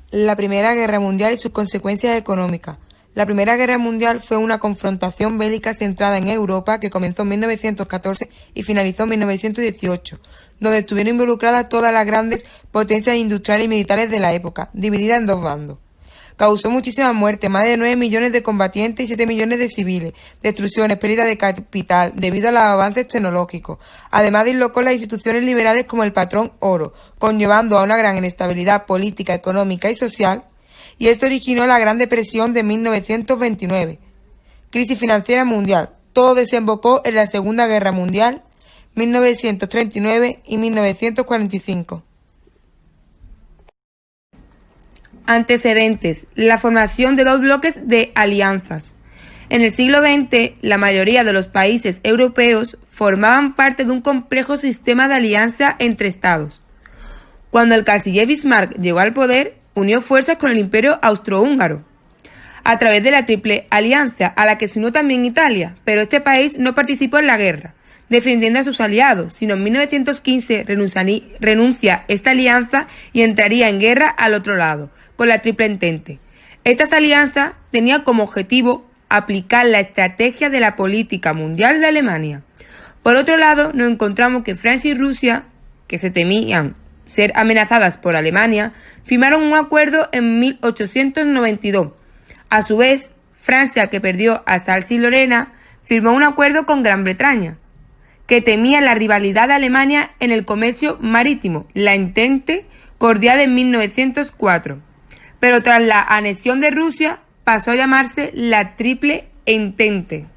La Primera Guerra Mundial y sus consecuencias económicas. La Primera Guerra Mundial fue una confrontación bélica centrada en Europa que comenzó en 1914 y finalizó en 1918, donde estuvieron involucradas todas las grandes potencias industriales y militares de la época, divididas en dos bandos. Causó muchísimas muertes, más de 9 millones de combatientes y 7 millones de civiles, destrucciones, pérdida de capital, debido a los avances tecnológicos. Además dislocó las instituciones liberales como el patrón oro, conllevando a una gran inestabilidad política, económica y social, y esto originó la Gran Depresión de 1929. Crisis financiera mundial. Todo desembocó en la Segunda Guerra Mundial, 1939 y 1945. Antecedentes: la formación de dos bloques de alianzas. En el siglo XX, la mayoría de los países europeos formaban parte de un complejo sistema de alianza entre estados. Cuando el canciller Bismarck llegó al poder, unió fuerzas con el Imperio Austrohúngaro, a través de la Triple Alianza, a la que se unió también Italia, pero este país no participó en la guerra, defendiendo a sus aliados, sino en 1915 renuncia esta alianza y entraría en guerra al otro lado, con la Triple Entente. Estas alianzas tenían como objetivo aplicar la estrategia de la política mundial de Alemania. Por otro lado, nos encontramos que Francia y Rusia, que se temían ser amenazadas por Alemania, firmaron un acuerdo en 1892. A su vez, Francia, que perdió a Alsacia y Lorena, firmó un acuerdo con Gran Bretaña, que temía la rivalidad de Alemania en el comercio marítimo, la Entente, cordial en 1904. Pero tras la anexión de Rusia, pasó a llamarse la Triple Entente.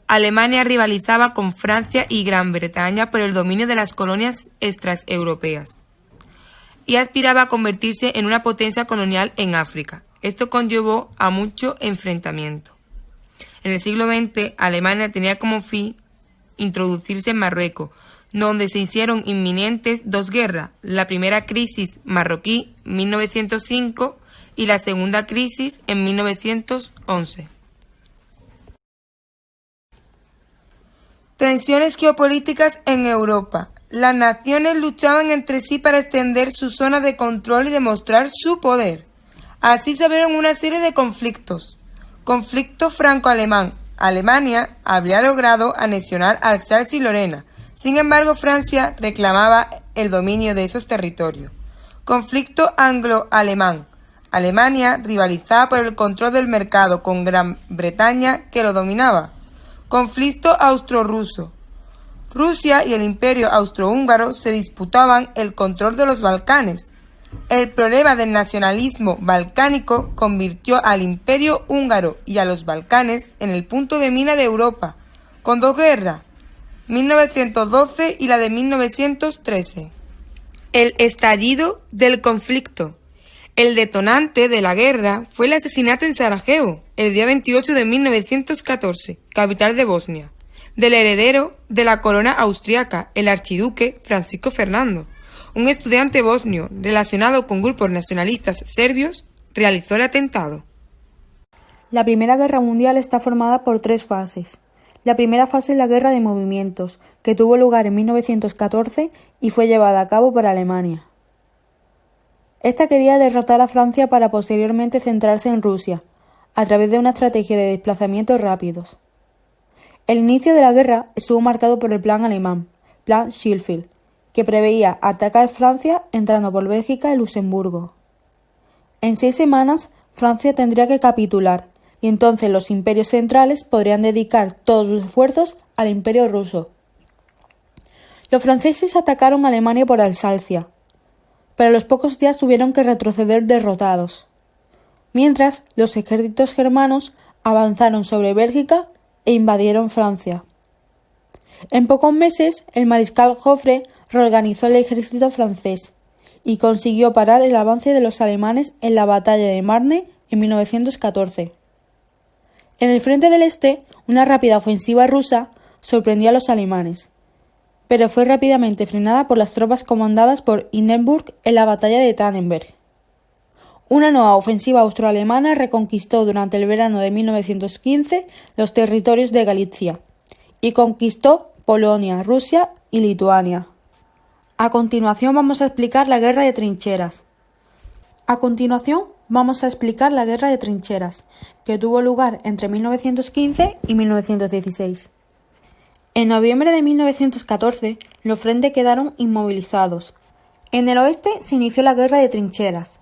Alemania rivalizaba con Francia y Gran Bretaña por el dominio de las colonias extraeuropeas y aspiraba a convertirse en una potencia colonial en África. Esto conllevó a mucho enfrentamiento. En el siglo XX, Alemania tenía como fin introducirse en Marruecos, donde se hicieron inminentes dos guerras, la primera crisis marroquí, 1905, y la segunda crisis en 1911. Tensiones geopolíticas en Europa. Las naciones luchaban entre sí para extender su zona de control y demostrar su poder. Así se abrieron una serie de conflictos. Conflicto franco-alemán. Alemania había logrado anexionar Alsacia y Lorena. Sin embargo, Francia reclamaba el dominio de esos territorios. Conflicto anglo-alemán. Alemania rivalizaba por el control del mercado con Gran Bretaña, que lo dominaba. Conflicto austro-ruso. Rusia y el Imperio Austrohúngaro se disputaban el control de los Balcanes. El problema del nacionalismo balcánico convirtió al Imperio húngaro y a los Balcanes en el punto de mira de Europa, con dos guerras, 1912 y la de 1913. El estallido del conflicto. El detonante de la guerra fue el asesinato en Sarajevo, el día 28 de 1914, capital de Bosnia, del heredero de la corona austriaca, el archiduque Francisco Fernando. Un estudiante bosnio relacionado con grupos nacionalistas serbios realizó el atentado. La Primera Guerra Mundial está formada por tres fases. La primera fase es la Guerra de Movimientos, que tuvo lugar en 1914 y fue llevada a cabo por Alemania. Esta quería derrotar a Francia para posteriormente centrarse en Rusia, a través de una estrategia de desplazamientos rápidos. El inicio de la guerra estuvo marcado por el plan alemán, Plan Schlieffen, que preveía atacar Francia entrando por Bélgica y Luxemburgo. En 6 semanas, Francia tendría que capitular, y entonces los imperios centrales podrían dedicar todos sus esfuerzos al imperio ruso. Los franceses atacaron a Alemania por Alsacia, pero a los pocos días tuvieron que retroceder derrotados. Mientras, los ejércitos germanos avanzaron sobre Bélgica e invadieron Francia. En pocos meses, el mariscal Joffre reorganizó el ejército francés y consiguió parar el avance de los alemanes en la batalla de Marne en 1914. En el frente del este, una rápida ofensiva rusa sorprendió a los alemanes, pero fue rápidamente frenada por las tropas comandadas por Hindenburg en la batalla de Tannenberg. Una nueva ofensiva austroalemana reconquistó durante el verano de 1915 los territorios de Galicia y conquistó Polonia, Rusia y Lituania. A continuación vamos a explicar la Guerra de Trincheras. Que tuvo lugar entre 1915 y 1916. En noviembre de 1914, los frentes quedaron inmovilizados. En el oeste se inició la Guerra de Trincheras.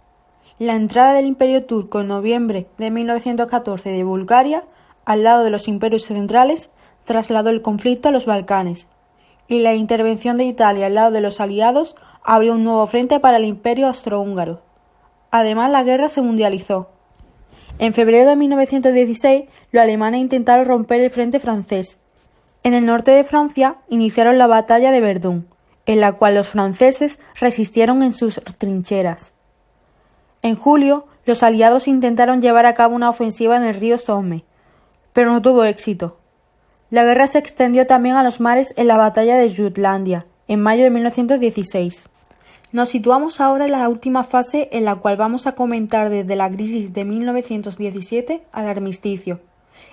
La entrada del Imperio turco en noviembre de 1914 de Bulgaria, al lado de los imperios centrales, trasladó el conflicto a los Balcanes, y la intervención de Italia al lado de los aliados abrió un nuevo frente para el Imperio austrohúngaro. Además, la guerra se mundializó. En febrero de 1916, los alemanes intentaron romper el frente francés. En el norte de Francia iniciaron la batalla de Verdún, en la cual los franceses resistieron en sus trincheras. En julio, los aliados intentaron llevar a cabo una ofensiva en el río Somme, pero no tuvo éxito. La guerra se extendió también a los mares en la batalla de Jutlandia, en mayo de 1916. Nos situamos ahora en la última fase en la cual vamos a comentar desde la crisis de 1917 al armisticio.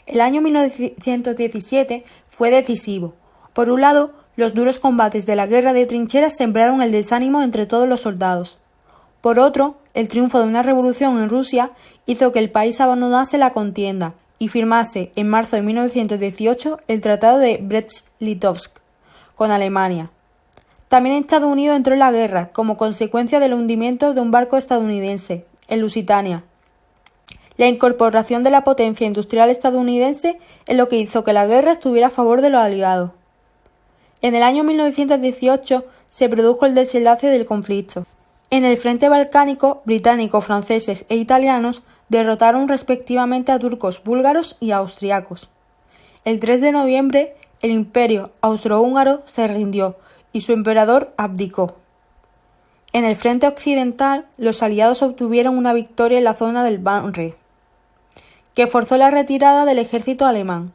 El año 1917 fue decisivo. Por un lado, los duros combates de la guerra de trincheras sembraron el desánimo entre todos los soldados. Por otro, el triunfo de una revolución en Rusia hizo que el país abandonase la contienda y firmase en marzo de 1918 el Tratado de Brest-Litovsk con Alemania. También Estados Unidos entró en la guerra como consecuencia del hundimiento de un barco estadounidense, el Lusitania. La incorporación de la potencia industrial estadounidense es lo que hizo que la guerra estuviera a favor de los aliados. En el año 1918 se produjo el desenlace del conflicto. En el frente balcánico, británicos, franceses e italianos derrotaron respectivamente a turcos, búlgaros y austriacos. El 3 de noviembre, el Imperio austrohúngaro se rindió y su emperador abdicó. En el frente occidental, los aliados obtuvieron una victoria en la zona del Wannsee, que forzó la retirada del ejército alemán.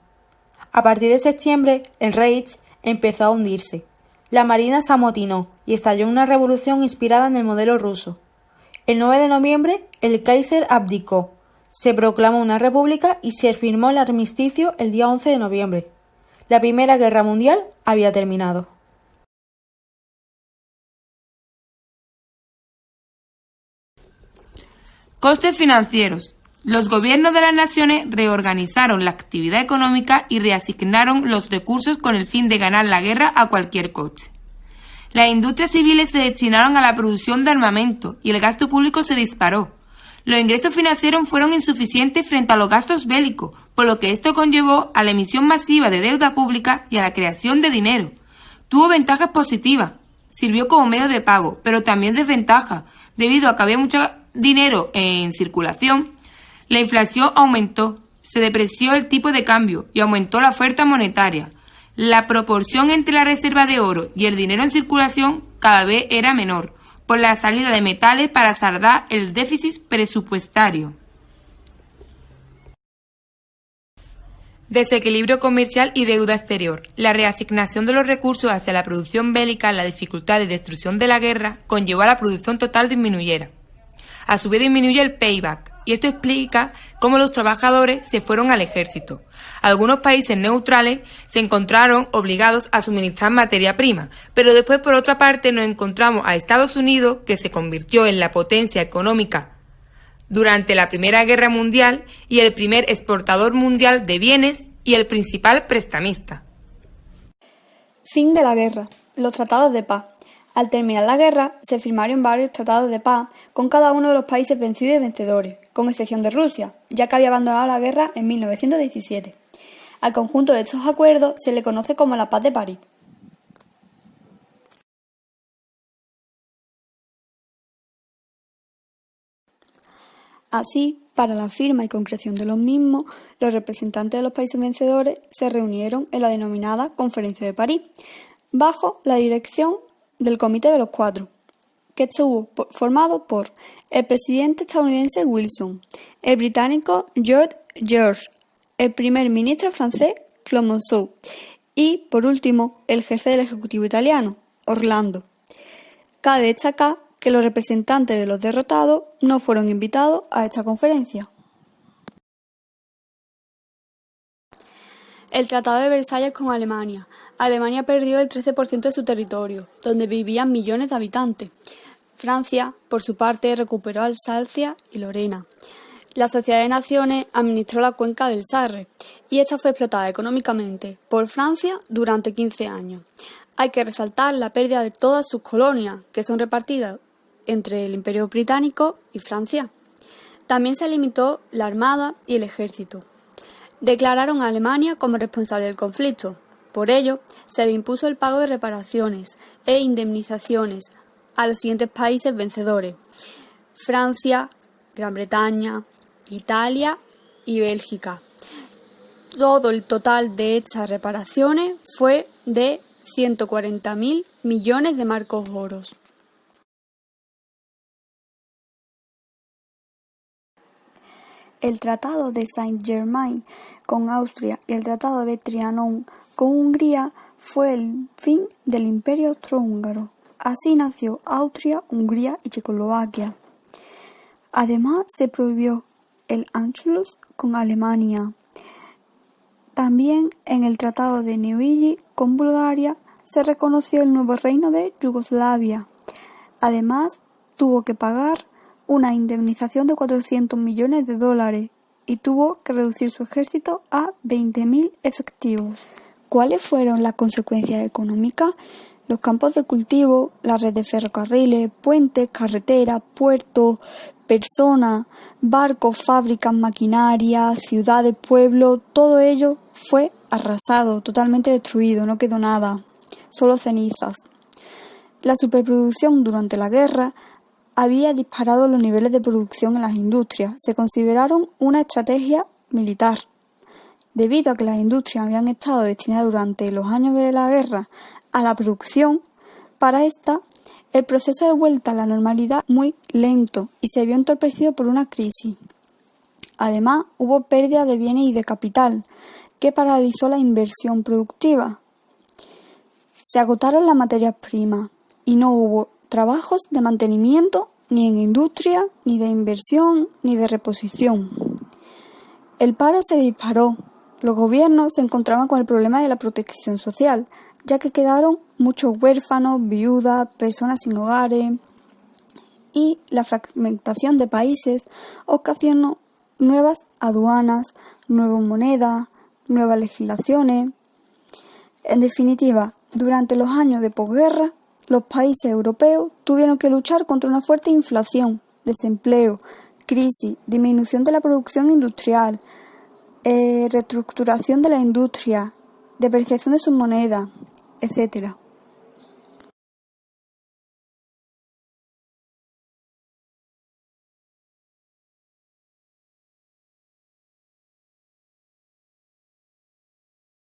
A partir de septiembre, el Reich empezó a hundirse. La marina se amotinó y estalló una revolución inspirada en el modelo ruso. El 9 de noviembre, el Kaiser abdicó, se proclamó una república y se firmó el armisticio el día 11 de noviembre. La Primera Guerra Mundial había terminado. Costes financieros. Los gobiernos de las naciones reorganizaron la actividad económica y reasignaron los recursos con el fin de ganar la guerra a cualquier coste. Las industrias civiles se destinaron a la producción de armamento y el gasto público se disparó. Los ingresos financieros fueron insuficientes frente a los gastos bélicos, por lo que esto conllevó a la emisión masiva de deuda pública y a la creación de dinero. Tuvo ventajas positivas, sirvió como medio de pago, pero también desventajas, debido a que había mucho dinero en circulación. La inflación aumentó, se depreció el tipo de cambio y aumentó la oferta monetaria. La proporción entre la reserva de oro y el dinero en circulación cada vez era menor, por la salida de metales para saldar el déficit presupuestario. Desequilibrio comercial y deuda exterior. La reasignación de los recursos hacia la producción bélica, la dificultad de destrucción de la guerra, conllevó a la producción total disminuyera. A su vez disminuyó el payback, y esto explica cómo los trabajadores se fueron al ejército. Algunos países neutrales se encontraron obligados a suministrar materia prima, pero después por otra parte nos encontramos a Estados Unidos, que se convirtió en la potencia económica durante la Primera Guerra Mundial y el primer exportador mundial de bienes y el principal prestamista. Fin de la guerra. Los tratados de paz. Al terminar la guerra, se firmaron varios tratados de paz con cada uno de los países vencidos y vencedores, con excepción de Rusia, ya que había abandonado la guerra en 1917. Al conjunto de estos acuerdos se le conoce como la Paz de París. Así, para la firma y concreción de los mismos, los representantes de los países vencedores se reunieron en la denominada Conferencia de París, bajo la dirección del Comité de los Cuatro, que estuvo formado por el presidente estadounidense Wilson, el británico George, el primer ministro francés Clemenceau y, por último, el jefe del Ejecutivo italiano, Orlando. Cabe destacar que los representantes de los derrotados no fueron invitados a esta conferencia. El Tratado de Versalles con Alemania. Alemania perdió el 13% de su territorio, donde vivían millones de habitantes. Francia, por su parte, recuperó Alsacia y Lorena. La Sociedad de Naciones administró la cuenca del Sarre y esta fue explotada económicamente por Francia durante 15 años. Hay que resaltar la pérdida de todas sus colonias, que son repartidas entre el Imperio Británico y Francia. También se limitó la armada y el ejército. Declararon a Alemania como responsable del conflicto. Por ello, se le impuso el pago de reparaciones e indemnizaciones a los siguientes países vencedores: Francia, Gran Bretaña, Italia y Bélgica. Todo el total de estas reparaciones fue de 140.000 millones de marcos oros. El Tratado de Saint-Germain con Austria y el Tratado de Trianon con Hungría fue el fin del Imperio Austrohúngaro. Así nació Austria, Hungría y Checoslovaquia. Además, se prohibió el Anschluss con Alemania. También en el Tratado de Neuilly con Bulgaria se reconoció el nuevo reino de Yugoslavia. Además, tuvo que pagar una indemnización de 400 millones de dólares y tuvo que reducir su ejército a 20.000 efectivos. ¿Cuáles fueron las consecuencias económicas? Los campos de cultivo, la red de ferrocarriles, puentes, carreteras, puertos, personas, barcos, fábricas, maquinaria, ciudades, pueblos, todo ello fue arrasado, totalmente destruido, no quedó nada, solo cenizas. La superproducción durante la guerra había disparado los niveles de producción en las industrias. Se consideraron una estrategia militar. Debido a que las industrias habían estado destinadas durante los años de la guerra a la producción, para esta, el proceso de vuelta a la normalidad muy lento y se vio entorpecido por una crisis. Además, hubo pérdida de bienes y de capital, que paralizó la inversión productiva. Se agotaron las materias primas y no hubo trabajos de mantenimiento ni en industria, ni de inversión, ni de reposición. El paro se disparó. Los gobiernos se encontraban con el problema de la protección social, ya que quedaron muchos huérfanos, viudas, personas sin hogares, y la fragmentación de países ocasionó nuevas aduanas, nuevas monedas, nuevas legislaciones. En definitiva, durante los años de posguerra, los países europeos tuvieron que luchar contra una fuerte inflación, desempleo, crisis, disminución de la producción industrial, reestructuración de la industria, depreciación de sus monedas, etc.